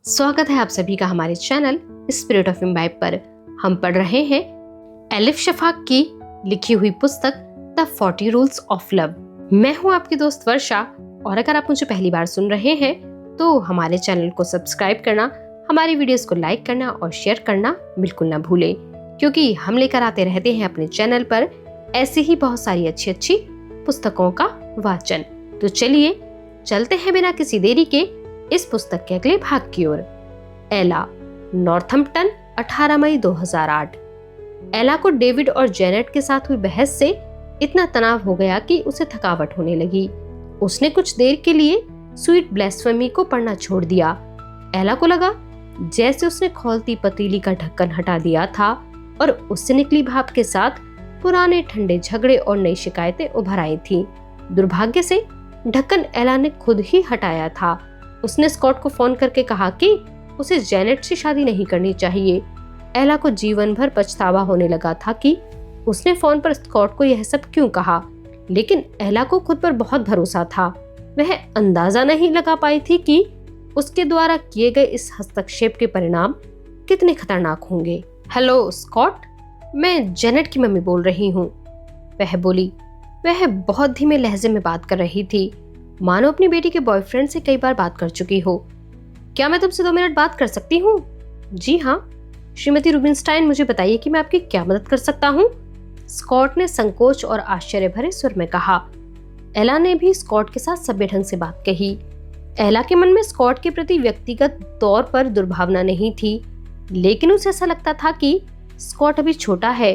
स्वागत है आप सभी का हमारे चैनल स्पिरिट ऑफ इम्बाइब पर। हम पढ़ रहे हैं एलिफ शफाक की लिखी हुई पुस्तक द 40 रूल्स ऑफ लव। मैं हूं आपकी दोस्त वर्षा, और अगर आप मुझे पहली बार सुन रहे हैं तो हमारे चैनल को सब्सक्राइब करना, हमारी वीडियोस को लाइक करना और शेयर करना बिल्कुल ना भूलें, क्योंकि हम लेकर आते रहते हैं अपने चैनल पर ऐसी ही बहुत सारी अच्छी पुस्तकों का वाचन। तो चलिए चलते हैं बिना किसी देरी के इस पुस्तक के अगले भाग की ओर। एला, नॉर्थम्पटन, 18 मई 2008। एला को डेविड और जेनेट के साथ हुई बहस से इतना तनाव हो गया कि उसे थकावट होने लगी। उसने कुछ देर के लिए स्वीट ब्लेस्फेमी को पढ़ना छोड़ दिया। एला को लगा जैसे उसने खौलती पतीली का ढक्कन हटा दिया था और उससे निकली भाप के साथ पुराने ठंडे झगड़े और नई शिकायतें उभर आई थी। दुर्भाग्य से ढक्कन एला ने खुद ही हटाया था। उसने स्कॉट को फोन करके कहा कि उसे जेनेट से शादी नहीं करनी चाहिए। एला को जीवन भर पछतावा होने लगा था कि उसने फोन पर स्कॉट को यह सब क्यों कहा, लेकिन एला को खुद पर बहुत भरोसा था। वह अंदाजा नहीं लगा पाई थी कि उसके द्वारा किए गए इस हस्तक्षेप के परिणाम कितने खतरनाक होंगे। हेलो स्कॉट, मैं जेनेट की मम्मी बोल रही हूँ, वह बोली। वह बहुत धीमे लहजे में बात कर रही थी, मानो अपनी बेटी के बॉयफ्रेंड से कई बार बात कर चुकी हो। क्या मैं तुमसे 2 मिनट बात कर सकती हूँ? जी हाँ श्रीमती रूबिनस्टाइन, मुझे बताइए कि मैं आपकी क्या मदद कर सकता हूँ? स्कॉट ने संकोच और आश्चर्य भरे सुर में कहा। एला ने भी स्कॉट के साथ सभ्य ढंग से बात कही। एला के मन में स्कॉट के प्रति व्यक्तिगत तौर पर दुर्भावना नहीं थी, लेकिन उसे ऐसा लगता था कि स्कॉट अभी छोटा है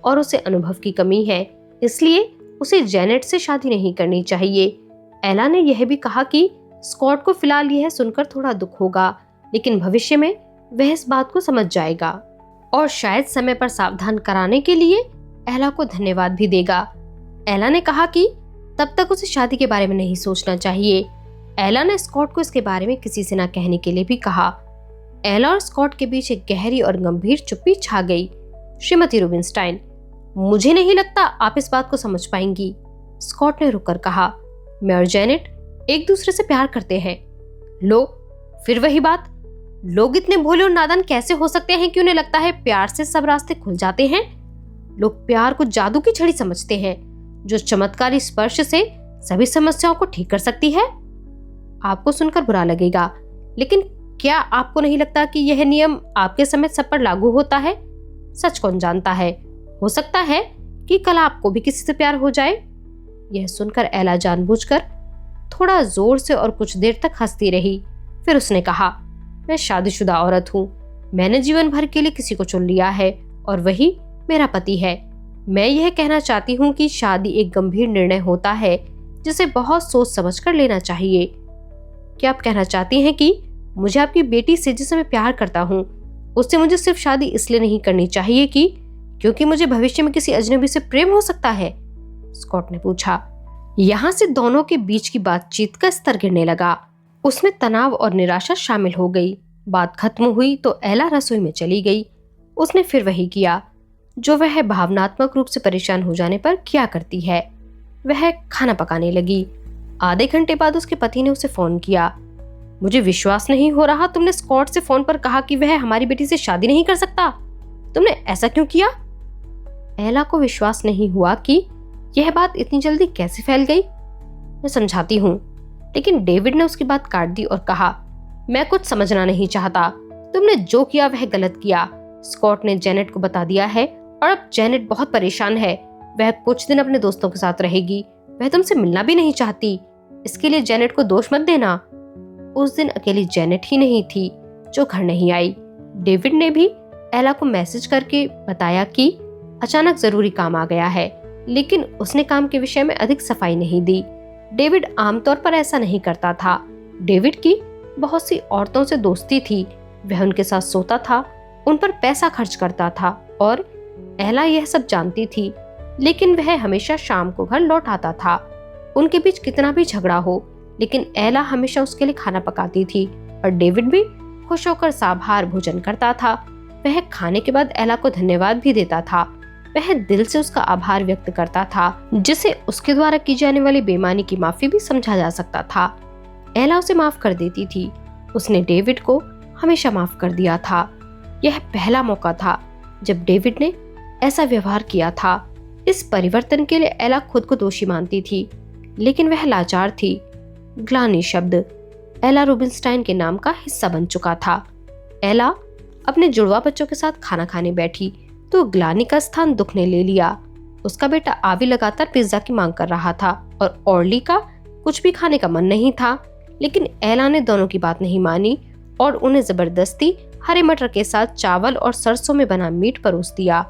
और उसे अनुभव की कमी है, इसलिए उसे जेनेट से शादी नहीं करनी चाहिए। एला ने यह भी कहा कि स्कॉट को फिलहाल यह सुनकर थोड़ा दुख होगा, लेकिन भविष्य में वह इस बात को समझ जाएगा और शायद समय पर सावधान कराने के लिए एला को धन्यवाद भी देगा। एला ने कहा कि तब तक उसे शादी के बारे में नहीं सोचना चाहिए। एला ने स्कॉट को इसके बारे में किसी से न कहने के लिए भी कहा। एला और स्कॉट के बीच एक गहरी और गंभीर चुप्पी छा गई। श्रीमती रूबिनस्टाइन, मुझे नहीं लगता आप इस बात को समझ पाएंगी, स्कॉट ने रुककर कहा। मैं और जेनेट एक दूसरे से प्यार करते हैं। लो, फिर वही बात। लोग इतने भोले और नादान कैसे हो सकते हैं कि उन्हें लगता है प्यार से सब रास्ते खुल जाते हैं? लोग प्यार को जादू की छड़ी समझते हैं जो चमत्कारी स्पर्श से सभी समस्याओं को ठीक कर सकती है। आपको सुनकर बुरा लगेगा, लेकिन क्या आपको नहीं लगता कि यह नियम आपके समेत सब पर लागू होता है? सच कौन जानता है, हो सकता है कि कल आपको भी किसी से प्यार हो जाए। यह सुनकर एला जानबूझकर थोड़ा जोर से और कुछ देर तक हंसती रही। फिर उसने कहा, मैं शादीशुदा औरत हूँ। मैंने जीवन भर के लिए किसी को चुन लिया है और वही मेरा पति है। मैं यह कहना चाहती हूँ कि शादी एक गंभीर निर्णय होता है जिसे बहुत सोच समझ कर लेना चाहिए। क्या आप कहना चाहती हैं कि मुझे आपकी बेटी से, जिसे मैं प्यार करता हूँ, उससे मुझे सिर्फ शादी इसलिए नहीं करनी चाहिए कि क्योंकि मुझे भविष्य में किसी अजनबी से प्रेम हो सकता है? स्कॉट ने पूछा। यहाँ से दोनों के बीच की बातचीत का स्तर गिरने लगा। उसमें तनाव और निराशा शामिल हो गई। बात खत्म हुई तो एला रसोई में चली गई। उसने फिर वही किया जो वह भावनात्मक रूप से परेशान हो जाने पर किया करती है। वह खाना पकाने लगी। आधे घंटे बाद उसके पति ने उसे फोन किया। मुझे विश्वास नहीं हो रहा, तुमने स्कॉट से फोन पर कहा कि वह हमारी बेटी से शादी नहीं कर सकता। तुमने ऐसा क्यों किया? एला को विश्वास नहीं हुआ कि यह बात इतनी जल्दी कैसे फैल गई। मैं समझाती हूँ, लेकिन डेविड ने उसकी बात काट दी और कहा, मैं कुछ समझना नहीं चाहता। तुमने जो किया वह गलत किया। स्कॉट ने जेनेट को बता दिया है और अब जेनेट बहुत परेशान है। वह कुछ दिन अपने दोस्तों के साथ रहेगी। वह तुमसे मिलना भी नहीं चाहती। इसके लिए जेनेट को दोष मत देना। उस दिन अकेली जेनेट ही नहीं थी जो घर नहीं आई। डेविड ने भी एला को मैसेज करके बताया कि अचानक जरूरी काम आ गया है, लेकिन उसने काम के विषय में अधिक सफाई नहीं दी। डेविड आमतौर पर ऐसा नहीं करता था। डेविड की बहुत सी औरतों से दोस्ती थी। वह उनके साथ सोता था, उन पर पैसा खर्च करता था और एला यह सब जानती थी, लेकिन वह हमेशा शाम को घर लौट आता था। उनके बीच कितना भी झगड़ा हो, लेकिन एला हमेशा उसके लिए खाना पकाती थी और डेविड भी खुश होकर साभार भोजन करता था। वह खाने के बाद एला को धन्यवाद भी देता था। वह दिल से उसका आभार व्यक्त करता था, जिसे उसके द्वारा की जाने वाली बेईमानी की माफी भी समझा जा सकता था। एला उसे माफ कर देती थी। उसने डेविड को हमेशा माफ कर दिया था। यह पहला मौका था जब डेविड ने ऐसा व्यवहार किया था। इस परिवर्तन के लिए एला खुद को दोषी मानती थी, लेकिन वह लाचार थी। ग्लानि शब्द एला रूबिनस्टाइन के नाम का हिस्सा बन चुका था। एला अपने जुड़वा बच्चों के साथ खाना खाने बैठी तो ग्लानि का स्थान दुख ने ले लिया। उसका बेटा आवी लगातार पिज्जा की मांग कर रहा था और ऑर्ली का कुछ भी खाने का मन नहीं था, लेकिन एला ने दोनों की बात नहीं मानी और उन्हें जबरदस्ती हरे मटर के साथ चावल और सरसों में बना मीट परोस दिया।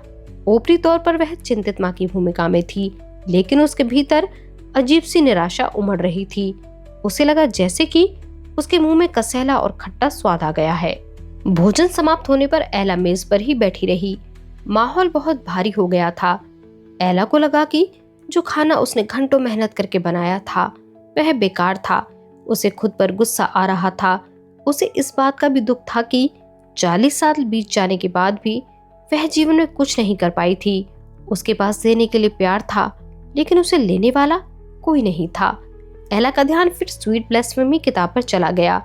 ऊपरी तौर पर वह चिंतित मां की भूमिका में थी, लेकिन उसके भीतर अजीब सी निराशा उमड़ रही थी। उसे लगा जैसे कि उसके मुंह में कसैला और खट्टा स्वाद आ गया है। भोजन समाप्त होने पर एला मेज पर ही बैठी रही। माहौल बहुत भारी हो गया था। एला को लगा कि जो खाना उसने घंटों मेहनत करके बनाया था वह बेकार था। उसे खुद पर गुस्सा आ रहा था। उसे इस बात का भी दुख था कि 40 साल बीत जाने के बाद भी वह जीवन में कुछ नहीं कर पाई थी। उसके पास देने के लिए प्यार था, लेकिन उसे लेने वाला कोई नहीं था। एला का ध्यान फिर स्वीट ब्लास्फेमी किताब पर चला गया।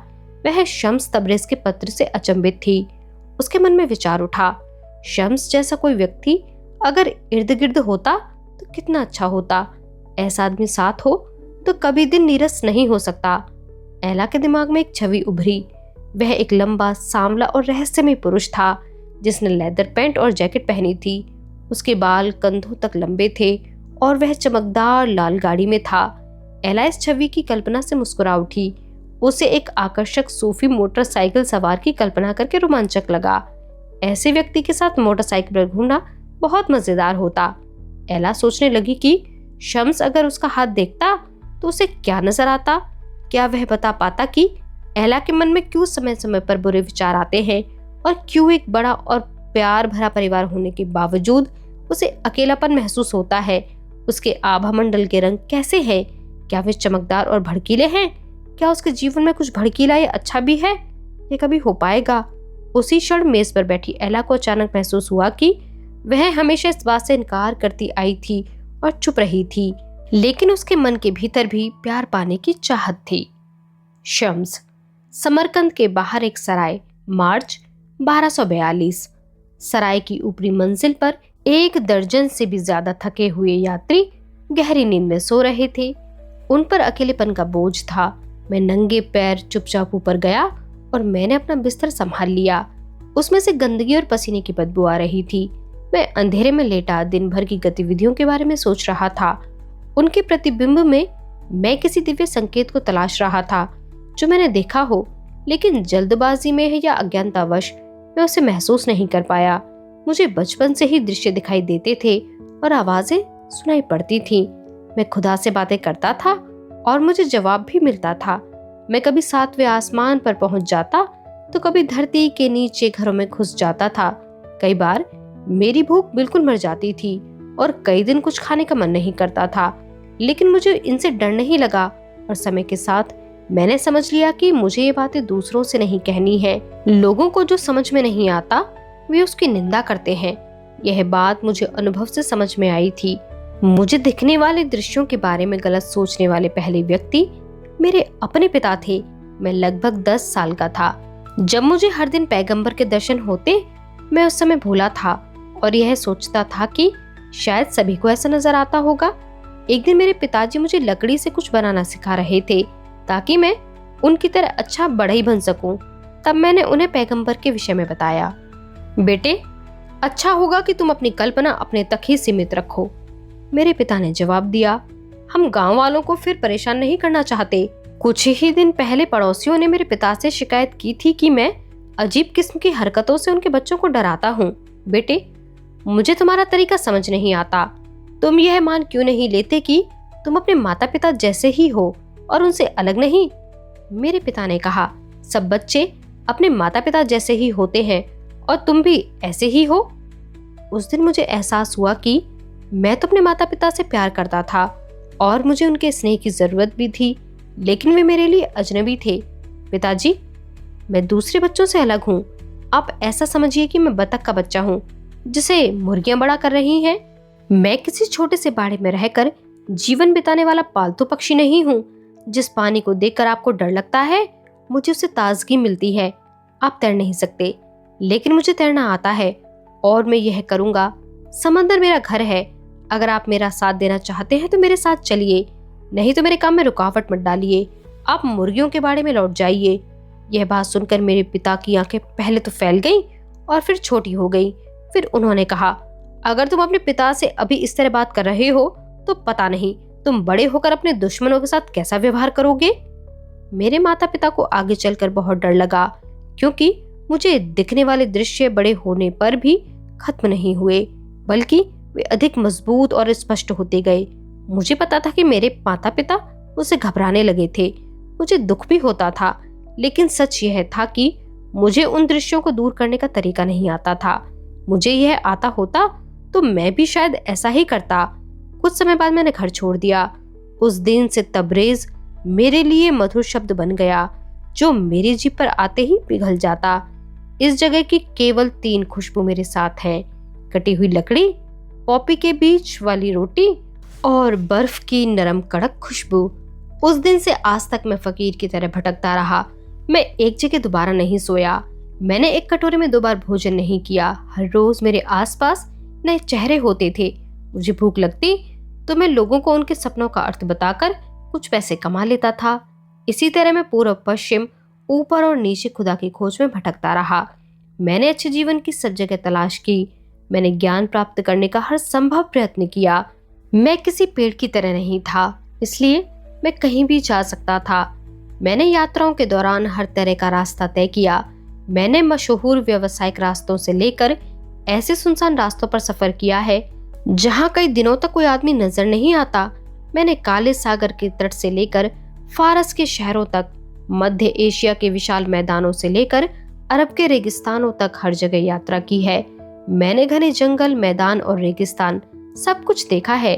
वह शम्स तबरेज के पत्र से अचंभित थी। उसके मन में विचार उठा, शम्स जैसा कोई व्यक्ति अगर इर्द गिर्द होता तो कितना अच्छा होता। ऐसा आदमी साथ हो तो कभी दिन नीरस नहीं हो सकता। एला के दिमाग में एक छवि उभरी। वह एक लंबा, सांवला और रहस्यमय पुरुष था जिसने लेदर पैंट और जैकेट पहनी थी। उसके बाल कंधों तक लंबे थे और वह चमकदार लाल गाड़ी में था। एला इस छवि की कल्पना से मुस्कुरा उठी। उसे एक आकर्षक सूफी मोटरसाइकिल सवार की कल्पना करके रोमांचक लगा। ऐसे व्यक्ति के साथ मोटरसाइकिल पर घूमना बहुत मजेदार होता। एला सोचने लगी कि शम्स अगर उसका हाथ देखता तो उसे क्या नजर आता। क्या वह बता पाता कि एला के मन में क्यों समय समय पर बुरे विचार आते हैं और क्यों एक बड़ा और प्यार भरा परिवार होने के बावजूद उसे अकेलापन महसूस होता है। उसके आभा मंडल के रंग कैसे हैं? क्या वे चमकदार और भड़कीले हैं? क्या उसके जीवन में कुछ भड़कीला या अच्छा भी है? ये कभी हो पाएगा? उसी क्षण मेज पर बैठी एला को अचानक महसूस हुआ कि वह हमेशा इस बात से इनकार करती आई थी और चुप रही थी, लेकिन उसके मन के भीतर भी प्यार पाने की चाहत थी। शम्स। समरकंद के बाहर एक सराय। मार्च 1242। सराय की ऊपरी मंजिल पर 1 दर्जन से भी ज्यादा थके हुए यात्री गहरी नींद में सो रहे थे। उन पर अकेलेपन का बोझ था। मैं नंगे पैर चुपचाप ऊपर गया और मैंने अपना बिस्तर संभाल लिया। उसमें से गंदगी और पसीने की बदबू आ रही थी। मैं अंधेरे में लेटा दिन भर की गतिविधियों के बारे में सोच रहा था। उनके प्रतिबिंब में मैं किसी दिव्य संकेत को तलाश रहा था जो मैंने देखा हो, लेकिन जल्दबाजी में या अज्ञानतावश मैं उसे महसूस नहीं कर पाया। मुझे बचपन से ही दृश्य दिखाई देते थे और आवाजें सुनाई पड़ती थी। मैं खुदा से बातें करता था और मुझे जवाब भी मिलता था। मैं कभी 7वें आसमान पर पहुंच जाता तो कभी धरती के नीचे घरों में घुस जाता था। कई बार मेरी भूख बिल्कुल मर जाती थी और कई दिन कुछ खाने का मन नहीं करता था, लेकिन मुझे इनसे डर नहीं लगा और समय के साथ मैंने समझ लिया कि मुझे ये बातें दूसरों से नहीं कहनी है। लोगों को जो समझ में नहीं आता वे उसकी निंदा करते हैं। यह बात मुझे अनुभव से समझ में आई थी। मुझे दिखने वाले दृश्यों के बारे में गलत सोचने वाले पहले व्यक्ति मेरे अपने पिता थे। मैं लगभग 10 साल का था जब मुझे हर दिन पैगंबर के दर्शन होते। मैं उस समय भूला था और यह सोचता था कि शायद सभी को ऐसा नजर आता होगा। एक दिन मेरे पिताजी मुझे लकड़ी से कुछ बनाना सिखा रहे थे ताकि मैं उनकी तरह अच्छा बढ़ई बन सकूं। तब मैंने उन्हें पैगंबर के विषय में बताया। बेटे, अच्छा होगा कि तुम अपनी कल्पना अपने तक ही सीमित रखो, मेरे पिता ने जवाब दिया। हम गांव वालों को फिर परेशान नहीं करना चाहते। कुछ ही दिन पहले पड़ोसियों ने मेरे पिता से शिकायत की थी कि मैं अजीब किस्म की हरकतों से उनके बच्चों को डराता हूँ। बेटे, मुझे तुम्हारा तरीका समझ नहीं आता। तुम यह मान क्यों नहीं लेते कि तुम अपने माता पिता जैसे ही हो और उनसे अलग नहीं? मेरे पिता ने कहा, सब बच्चे अपने माता पिता जैसे ही होते हैं और तुम भी ऐसे ही हो। उस दिन मुझे एहसास हुआ कि मैं तो अपने माता पिता से प्यार करता था और मुझे उनके स्नेह की जरूरत भी थी, लेकिन वे मेरे लिए अजनबी थे। पिताजी, मैं दूसरे बच्चों से अलग हूँ। आप ऐसा समझिए कि मैं बतख का बच्चा हूँ जिसे मुर्गियां बड़ा कर रही हैं। मैं किसी छोटे से बाड़े में रहकर जीवन बिताने वाला पालतू पक्षी नहीं हूँ। जिस पानी को देखकर आपको डर लगता है, मुझे उससे ताजगी मिलती है। आप तैर नहीं सकते, लेकिन मुझे तैरना आता है और मैं यह करूंगा। समंदर मेरा घर है। अगर आप मेरा साथ देना चाहते हैं तो मेरे साथ चलिए, नहीं तो मेरे काम में रुकावट मत डालिए। आप मुर्गियों के बाड़े में लौट जाइए। यह बात सुनकर मेरे पिता की आंखें पहले तो फैल गईं और फिर छोटी हो गईं। फिर उन्होंने कहा, अगर तुम अपने पिता से अभी इस तरह बात कर रहे हो तो पता नहीं तुम बड़े होकर अपने दुश्मनों के साथ कैसा व्यवहार करोगे। मेरे माता पिता को आगे चलकर बहुत डर लगा, क्योंकि मुझे दिखने वाले दृश्य बड़े होने पर भी खत्म नहीं हुए, बल्कि वे अधिक मजबूत और स्पष्ट होते गए। मुझे पता था कि मेरे माता पिता मुझसे घबराने लगे थे। मुझे दुख भी होता था, लेकिन सच यह था कि मुझे उन दृश्यों को दूर करने का तरीका नहीं आता था। मुझे यह आता होता तो मैं भी शायद ऐसा ही करता। कुछ समय बाद मैंने घर छोड़ दिया। उस दिन से तबरेज मेरे लिए मधुर शब्द बन गया, जो मेरी जीभ पर आते ही पिघल जाता। इस जगह की केवल 3 खुशबू मेरे साथ हैं: कटी हुई लकड़ी, पॉपी के बीच वाली रोटी और बर्फ की नरम कड़क खुशबू। उस दिन से आज तक मैं फकीर की तरह भटकता रहा। मैं एक जगह दोबारा नहीं सोया। मैंने एक कटोरे में 2 बार भोजन नहीं किया। हर रोज मेरे आसपास नए चेहरे होते थे। मुझे भूख लगती तो मैं लोगों को उनके सपनों का अर्थ बताकर कुछ पैसे कमा लेता था। इसी तरह मैं पूर्व पश्चिम, ऊपर और नीचे खुदा की खोज में भटकता रहा। मैंने अच्छे जीवन की सब जगह तलाश की। मैंने ज्ञान प्राप्त करने का हर संभव प्रयत्न किया। मैं किसी पेड़ की तरह नहीं था, इसलिए मैं कहीं भी जा सकता था। मैंने यात्राओं के दौरान हर तरह का रास्ता तय किया। मैंने मशहूर व्यावसायिक रास्तों से लेकर ऐसे सुनसान रास्तों पर सफर किया है जहां कई दिनों तक कोई आदमी नजर नहीं आता। मैंने काले सागर के तट से लेकर फारस के शहरों तक, मध्य एशिया के विशाल मैदानों से लेकर अरब के रेगिस्तानों तक हर जगह यात्रा की है। मैंने घने जंगल, मैदान और रेगिस्तान सब कुछ देखा है।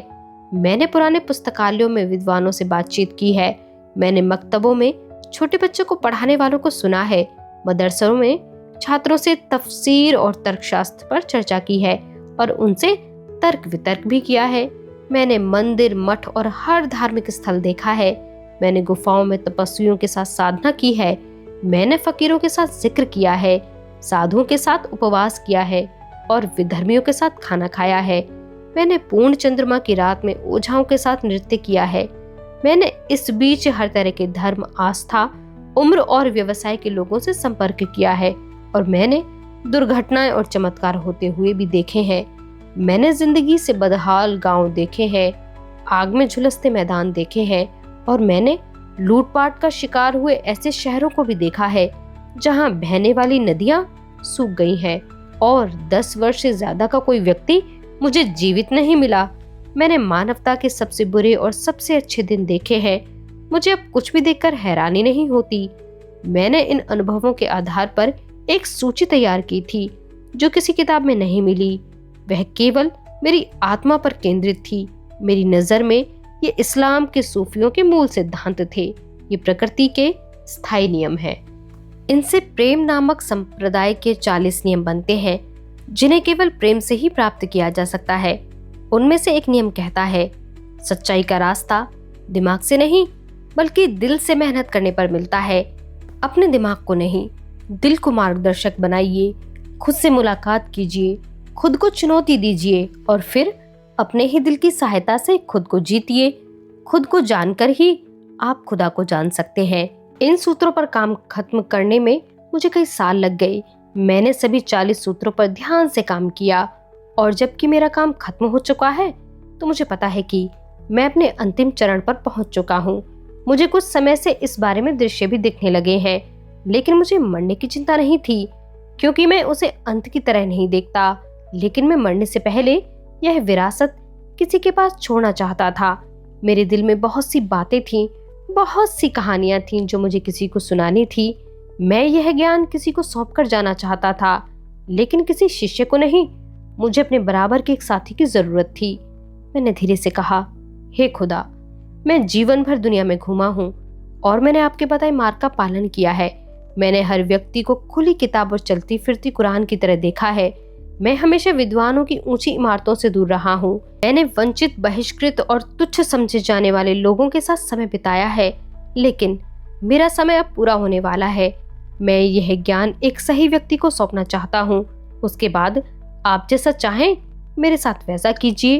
मैंने पुराने पुस्तकालयों में विद्वानों से बातचीत की है। मैंने मकतबों में छोटे बच्चों को पढ़ाने वालों को सुना है। मदरसों में छात्रों से तफसीर और तर्कशास्त्र पर चर्चा की है और उनसे तर्क वितर्क भी किया है। मैंने मंदिर, मठ और हर धार्मिक स्थल देखा है। मैंने गुफाओं में तपस्वियों के साथ साधना की है। मैंने फकीरों के साथ जिक्र किया है, साधुओं के साथ उपवास किया है और विधर्मियों के साथ खाना खाया है। मैंने पूर्ण चंद्रमा की रात में ओझाओं के साथ नृत्य किया है। मैंने इस बीच हर तरह के धर्म, आस्था, उम्र और व्यवसाय के लोगों से संपर्क किया है और मैंने दुर्घटनाएं और चमत्कार होते हुए भी देखे हैं। मैंने जिंदगी से बदहाल गांव देखे हैं, आग में झुलसते मैदान देखे हैं और मैंने लूटपाट का शिकार हुए ऐसे शहरों को भी देखा है जहां बहने वाली नदियां सूख गई हैं और 10 वर्ष से ज्यादा का कोई व्यक्ति मुझे जीवित नहीं मिला। मैंने मानवता के सबसे बुरे और सबसे अच्छे दिन देखे हैं। मुझे अब कुछ भी देखकर हैरानी नहीं होती। मैंने इन अनुभवों के आधार पर एक सूची तैयार की थी जो किसी किताब में नहीं मिली। वह केवल मेरी आत्मा पर केंद्रित थी। मेरी नजर में ये इस्लाम के सूफियों के मूल सिद्धांत थे। ये प्रकृति के स्थायी नियम हैं। इनसे प्रेम नामक संप्रदाय के 40 नियम बनते हैं जिन्हें केवल प्रेम से ही प्राप्त किया जा सकता है। उनमें से एक नियम कहता है, सच्चाई का रास्ता दिमाग से नहीं बल्कि दिल से मेहनत करने पर मिलता है। अपने दिमाग को नहीं, दिल को मार्गदर्शक बनाइए। खुद से मुलाकात कीजिए, खुद को चुनौती दीजिए और फिर अपने ही दिल की सहायता से खुद को जीतिए। खुद को जानकर ही आप खुदा को जान सकते हैं। इन सूत्रों पर काम खत्म करने में मुझे कई साल लग गए। मैंने सभी 40 सूत्रों पर ध्यान से काम किया और जबकि मेरा काम खत्म हो चुका है तो मुझे पता है कि मैं अपने अंतिम चरण पर पहुंच चुका हूं। मुझे कुछ समय से इस बारे में दृश्य भी दिखने लगे हैं, लेकिन मुझे मरने की चिंता नहीं थी क्योंकि मैं उसे अंत की तरह नहीं देखता। लेकिन मैं मरने से पहले यह विरासत किसी के पास छोड़ना चाहता था। मेरे दिल में बहुत सी बातें थीं, बहुत सी कहानियां थीं जो मुझे किसी को सुनानी थी। मैं यह ज्ञान किसी को सौंप कर जाना चाहता था, लेकिन किसी शिष्य को नहीं। मुझे अपने बराबर के एक साथी की जरूरत थी। मैंने धीरे से कहा, हे खुदा, मैं जीवन भर दुनिया में घूमा हूँ और मैंने आपके बताए मार्ग का पालन किया है। मैंने हर व्यक्ति को खुली किताब और चलती फिरती कुरान की तरह देखा है। मैं हमेशा विद्वानों की ऊंची इमारतों से दूर रहा हूँ। मैंने वंचित, बहिष्कृत और तुच्छ समझे जाने वाले लोगों के साथ समय बिताया है। लेकिन मेरा समय अब पूरा होने वाला है। मैं यह ज्ञान एक सही व्यक्ति को सौंपना चाहता हूँ। उसके बाद आप जैसा चाहें मेरे साथ वैसा कीजिए।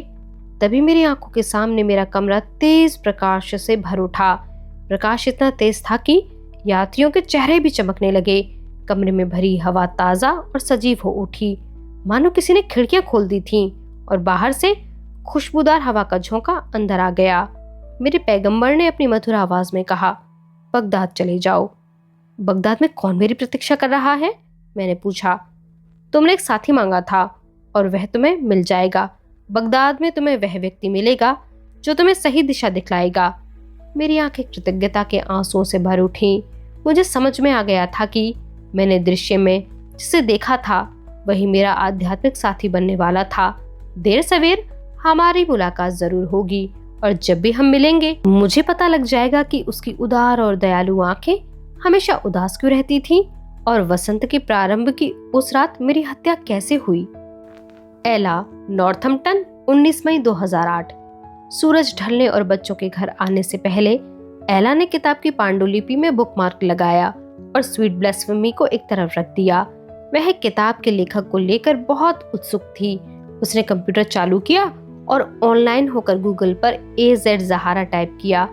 तभी मेरी आंखों के सामने मेरा कमरा तेज प्रकाश से भर उठा। प्रकाश इतना तेज था कि यात्रियों के चेहरे भी चमकने लगे। कमरे में भरी हवा ताजा और सजीव हो उठी, मानो किसी ने खिड़कियां खोल दी थीं और बाहर से खुशबूदार हवा का झोंका अंदर आ गया। मेरे पैगंबर ने अपनी मधुर आवाज में कहा, बगदाद चले जाओ। बगदाद में कौन मेरी प्रतीक्षा कर रहा है? मैंने पूछा। तुमने एक साथी मांगा था और वह तुम्हें मिल जाएगा। बगदाद में तुम्हें वह व्यक्ति मिलेगा जो तुम्हें सही दिशा दिखलाएगा। मेरी आंखें कृतज्ञता के आंसुओं से भर उठी। मुझे समझ में आ गया था कि मैंने दृश्य में जिसे देखा था वही मेरा आध्यात्मिक साथी बनने वाला था। देर सवेर हमारी मुलाकात जरूर होगी और जब भी हम मिलेंगे मुझे पता लग जाएगा कि उसकी उदार और दयालु आंखें हमेशा उदास क्यों रहती थीं और वसंत के प्रारंभ की उस रात मेरी हत्या कैसे हुई। एला, नॉर्थम्पटन, 19 मई 2008। सूरज ढलने और बच्चों के घर आने से पहले एला ने किताब की पांडुलिपि में बुकमार्क लगाया और स्वीट ब्लास्फेमी को एक तरफ रख दिया। वह किताब के लेखक को लेकर बहुत उत्सुक थी। उसने कंप्यूटर चालू किया और ऑनलाइन होकर गूगल पर AZ ज़हारा टाइप किया।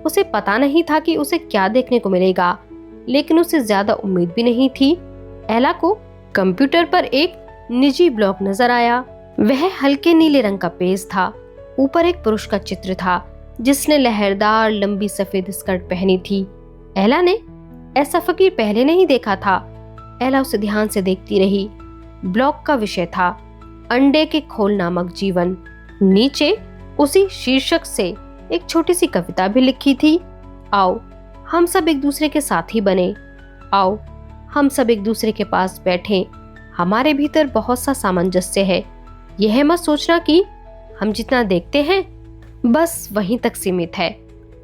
उसे पता नहीं था कि उसे क्या देखने को मिलेगा, लेकिन उसे ज्यादा उम्मीद भी नहीं थी। एला को कंप्यूटर पर एक निजी ब्लॉग नजर आया। वह हल्के नीले रंग का पेज था। ऊपर एक पुरुष का चित्र था जिसने लहरदार लंबी सफेद स्कर्ट पहनी थी। एला ने ऐसा फकीर पहले नहीं देखा था। एला उसे ध्यान से देखती रही। ब्लॉग का विषय था अंडे के खोल नामक जीवन। नीचे उसी शीर्षक से एक छोटी सी कविता भी लिखी थी। आओ हम सब एक दूसरे के साथी बने, आओ हम सब एक दूसरे के पास बैठें। हमारे भीतर बहुत सा सामंजस्य है। यह मत सोचना कि हम जितना देखते हैं बस वहीं तक सीमित है।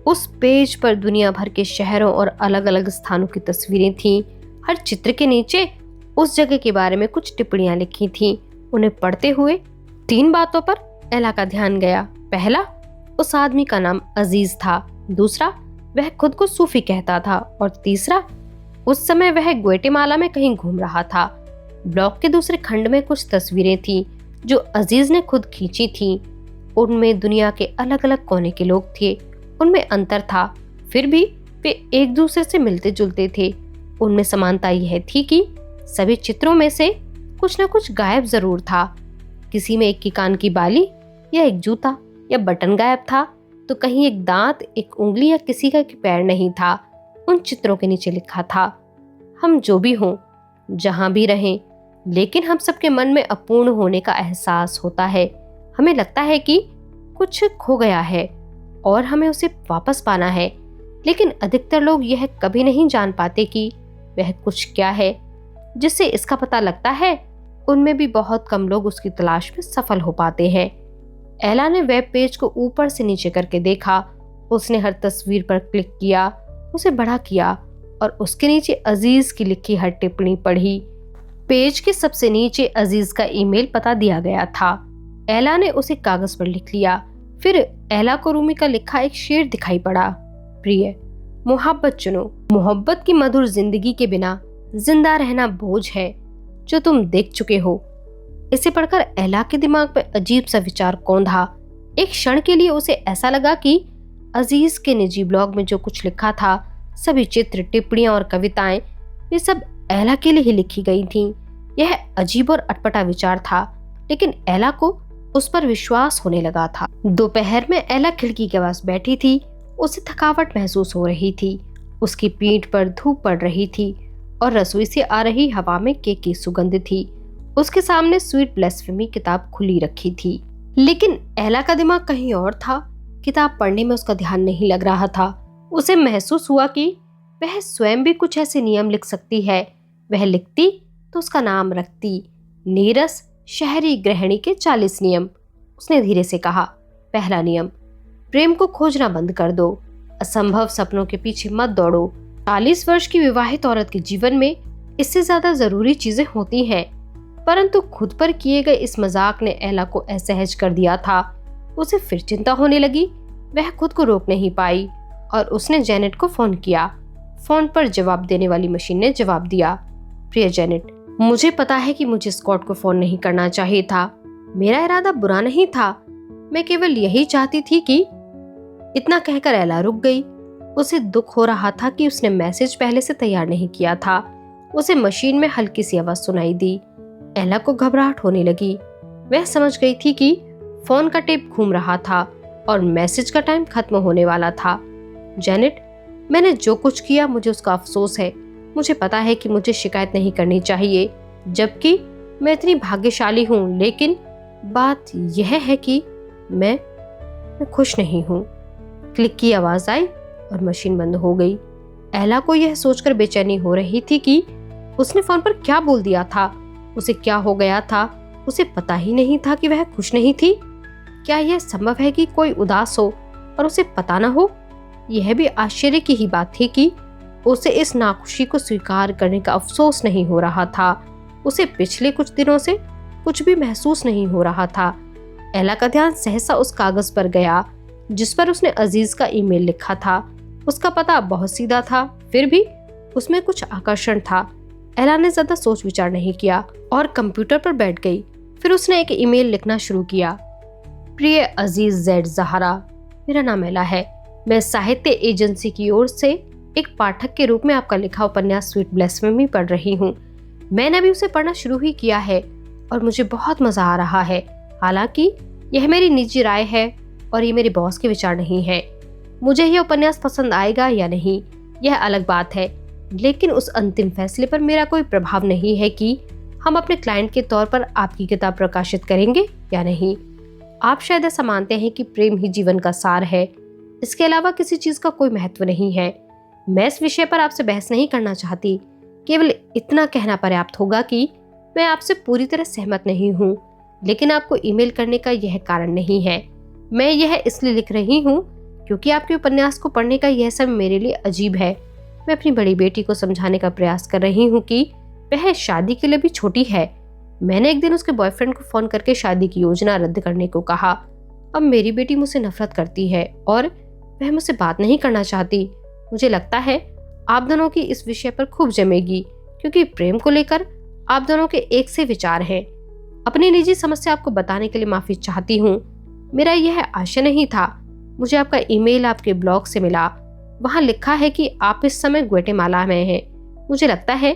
उस पेज पर दुनिया भर के शहरों और अलग अलग स्थानों की तस्वीरें थीं। हर चित्र के नीचे उस जगह के बारे में कुछ टिप्पणियां लिखी थीं। उन्हें पढ़ते हुए 3 बातों पर एला का ध्यान गया। पहला, उस आदमी का नाम अजीज था। दूसरा, वह खुद को सूफी कहता था। और तीसरा, उस समय वह ग्वाटेमाला में कहीं घूम रहा था। ब्लॉग के दूसरे खंड में कुछ तस्वीरें थीं जो अजीज ने खुद खींची थीं। उनमें दुनिया के अलग अलग कोने के लोग थे। उनमें अंतर था, फिर भी वे एक दूसरे से मिलते जुलते थे। उनमें समानता यह थी कि सभी चित्रों में से कुछ न कुछ गायब जरूर था। किसी में एक की कान की बाली या एक जूता या बटन गायब था, तो कहीं एक दांत, एक उंगली या किसी का पैर नहीं था। उन चित्रों के नीचे लिखा था, हम जो भी हों, जहां भी रहें, लेकिन हम सबके मन में अपूर्ण होने का एहसास होता है। हमें लगता है कि कुछ खो गया है और हमें उसे वापस पाना है, लेकिन अधिकतर लोग यह कभी नहीं जान पाते कि वह कुछ क्या है। जिससे इसका पता लगता है, उनमें भी बहुत कम लोग उसकी तलाश में सफल हो पाते हैं। एला ने वेब पेज को ऊपर से नीचे करके देखा। उसने हर तस्वीर पर क्लिक किया, उसे बड़ा किया और उसके नीचे अजीज की लिखी हर टिप्पणी पढ़ी। पेज के सबसे नीचे अजीज का ईमेल पता दिया गया था। एला ने उसे कागज पर लिख लिया। फिर एला को रूमी का लिखा एक शेर दिखाई पड़ा, प्रिय, मोहब्बत चुनो। मोहब्बत की मधुर जिंदगी के बिना जिंदा रहना बोझ है जो तुम देख चुके हो। इसे पढ़कर एला के दिमाग में अजीब सा विचार कौंधा। एक क्षण के लिए उसे ऐसा लगा कि अजीज के निजी ब्लॉग में जो कुछ लिखा था, सभी चित्र, टिप्पणियां और कविताएं, वे सब एला के लिए ही लिखी गई थीं। यह अजीब और अटपटा विचार था, लेकिन एला को उस पर विश्वास होने लगा था। दोपहर में एला खिड़की के पास बैठी थी। उसे थकावट महसूस हो रही थी। उसकी पीठ पर धूप पड़ रही थी और रसोई से आ रही हवा में केक की सुगंध थी। उसके सामने स्वीट ब्लास्फेमी किताब खुली रखी थी, लेकिन एला का दिमाग कहीं और था। किताब पढ़ने में उसका ध्यान नहीं लग रहा था। उसे महसूस हुआ कि वह स्वयं भी कुछ ऐसे नियम लिख सकती है। वह लिखती तो उसका नाम रखती, नीरस शहरी गृहिणी के 40 नियम। उसने धीरे से कहा, पहला नियम, प्रेम को खोजना बंद कर दो। असंभव सपनों के पीछे मत दौड़ो। 40 वर्ष की विवाहित औरत के जीवन में इससे ज्यादा जरूरी चीजें होती हैं। परंतु खुद पर किए गए इस मजाक ने एला को असहज कर दिया था। उसे फिर चिंता होने लगी। वह खुद को रोक नहीं पाई और उसने जेनेट को फोन किया। फोन पर जवाब देने वाली मशीन ने जवाब दिया, प्रिय जेनेट, मुझे पता है कि मुझे स्कॉट को फोन नहीं करना चाहिए था। मेरा इरादा बुरा नहीं था, मैं केवल यही चाहती थी कि। इतना कहकर एला रुक गई। उसे दुख हो रहा था कि उसने मैसेज पहले से तैयार नहीं किया था। उसे मशीन में हल्की सी आवाज सुनाई दी। एला को घबराहट होने लगी। वह समझ गई थी कि फोन का टेप घूम रहा था और मैसेज का टाइम खत्म होने वाला था। जेनेट, मैंने जो कुछ किया मुझे उसका अफसोस है। मुझे पता है कि मुझे शिकायत नहीं करनी चाहिए, जबकि मैं इतनी भाग्यशाली हूँ, लेकिन बात यह है कि मैं खुश नहीं हूँ। क्लिक की आवाज आई और मशीन बंद हो गई। एला को यह सोचकर बेचैनी हो रही थी कि उसने फोन पर क्या बोल दिया था। उसे क्या हो गया था? उसे पता ही नहीं था कि वह खुश नहीं थी। क्या यह संभव है कि कोई उदास हो और उसे पता न हो? यह भी आश्चर्य की ही बात थी कि उसे इस नाखुशी को स्वीकार करने का अफसोस नहीं हो रहा था। उसे पिछले कुछ दिनों से कुछ भी महसूस नहीं हो रहा था। एला का ध्यान सहसा उस कागज पर गया जिस पर उसने अजीज का ईमेल लिखा था। उसका पता बहुत सीधा था, फिर भी उसमें कुछ आकर्षण था। एला ने ज्यादा सोच विचार नहीं किया और कंप्यूटर पर बैठ गई। फिर उसने एक ईमेल लिखना शुरू किया। प्रिय अजीज जेड ज़हरा, मेरा नाम एला है। मैं साहित्य एजेंसी की ओर से एक पाठक के रूप में आपका लिखा उपन्यास स्वीट ब्लेस्फेमी पढ़ रही हूँ। मैंने अभी उसे पढ़ना शुरू ही किया है और मुझे बहुत मजा आ रहा है। हालांकि यह मेरी निजी राय है और ये मेरे बॉस के विचार नहीं है। मुझे यह उपन्यास पसंद आएगा या नहीं यह अलग बात है, लेकिन उस अंतिम फैसले पर मेरा कोई प्रभाव नहीं है कि हम अपने क्लाइंट के तौर पर आपकी किताब प्रकाशित करेंगे या नहीं। आप शायद ऐसा मानते हैं कि प्रेम ही जीवन का सार है, इसके अलावा किसी चीज का कोई महत्व नहीं है। मैं इस विषय पर आपसे बहस नहीं करना चाहती, केवल इतना कहना पर्याप्त होगा कि मैं आपसे पूरी तरह सहमत नहीं हूँ, लेकिन आपको ईमेल करने का यह कारण नहीं है। मैं यह इसलिए लिख रही हूँ क्योंकि आपके उपन्यास को पढ़ने का यह समय मेरे लिए अजीब है। मैं अपनी बड़ी बेटी को समझाने का प्रयास कर रही हूँ कि वह शादी के लिए भी छोटी है। मैंने एक दिन उसके बॉयफ्रेंड को फोन करके शादी की योजना रद्द करने को कहा। अब मेरी बेटी मुझसे नफरत करती है और वह मुझसे बात नहीं करना चाहती। मुझे लगता है आप दोनों की इस विषय पर खूब जमेगी, क्योंकि प्रेम को लेकर आप दोनों के एक से विचार हैं। अपनी निजी समस्या आपको बताने के लिए माफी चाहती हूँ। मेरा यह आशय नहीं था। मुझे आपका ईमेल आपके ब्लॉग से मिला। वहाँ लिखा है कि आप इस समय ग्वाटेमाला में हैं। मुझे लगता है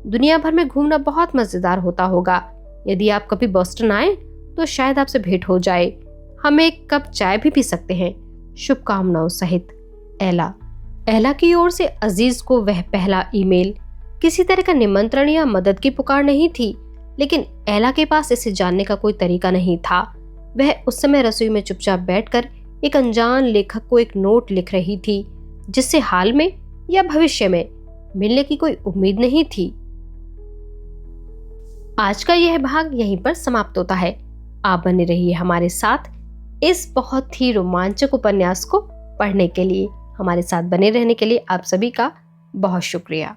दुनिया भर में घूमना बहुत मजेदार होता होगा। यदि आप कभी बोस्टन आए तो शायद आपसे भेंट हो जाए। हम एक कप चाय भी पी सकते हैं। शुभकामनाओं सहित, एला। एला की ओर से अजीज को वह पहला ईमेल किसी तरह का निमंत्रण या मदद की पुकार नहीं थी, लेकिन एला के पास इसे जानने का कोई तरीका नहीं था। वह उस समय रसोई में चुपचाप बैठकर एक अनजान लेखक को एक नोट लिख रही थी, जिससे हाल में या भविष्य में मिलने की कोई उम्मीद नहीं थी। आज का यह भाग यहीं पर समाप्त होता है। आप बने रहिए हमारे साथ इस बहुत ही रोमांचक उपन्यास को पढ़ने के लिए। हमारे साथ बने रहने के लिए आप सभी का बहुत शुक्रिया।